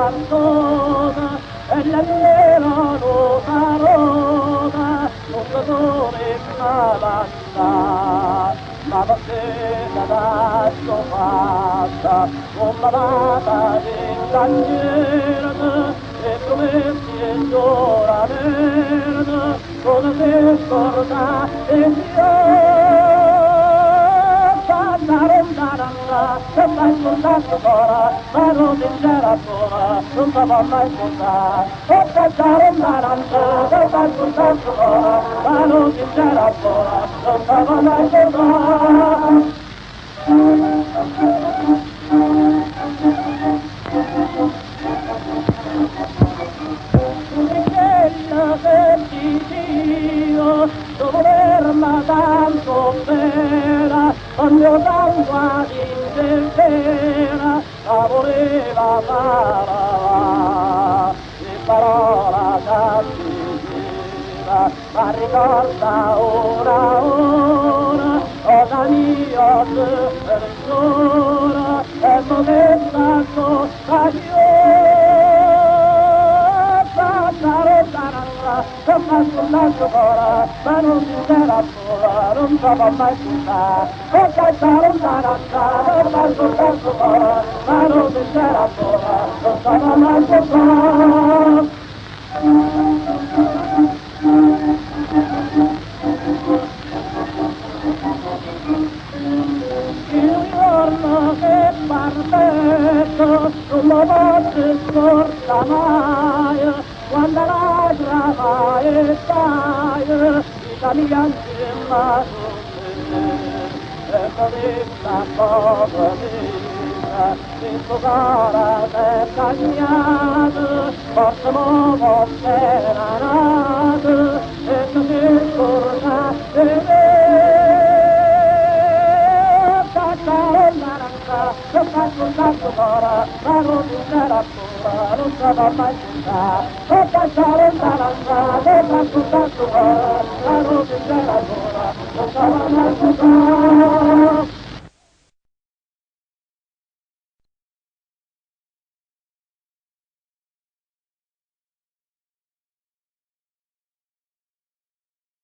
persona e la nera rosa rosa non dolore basta ma passata da fatta con la data dell'agnera e promessi e giora merda cosa si scorda e Dio se mai soltanto ora, ma non c'era sola, non stava mai scontata. E cantare una lancia, se mai soltanto ora, ma non c'era sola, non stava mai scontata. Quella che ti dio, doverla tanto bella, al mio sangue intera, la voleva fare, di parola cattiva, ma ricorda ora, cosa mia persona, e modesta cosa io. Se mai soltanto ora, ma non c'era sola, non stava mai scontata. E cantare una lancia, se mai soltanto ora, ma non c'era sola, non stava mai scontata. Il giorno che partetto, non lo posso scordare mai, quando la trama e stai, italiani ma e questa cosa mia, in sfogare per cagnate, forse nuovo serenato, e così scorda e non faccio tanto ora, ma non c'era sola, non stava mai scontata. Non cantare una lancia, non faccio tanto ora, ma non c'era sola, non stava mai scontata.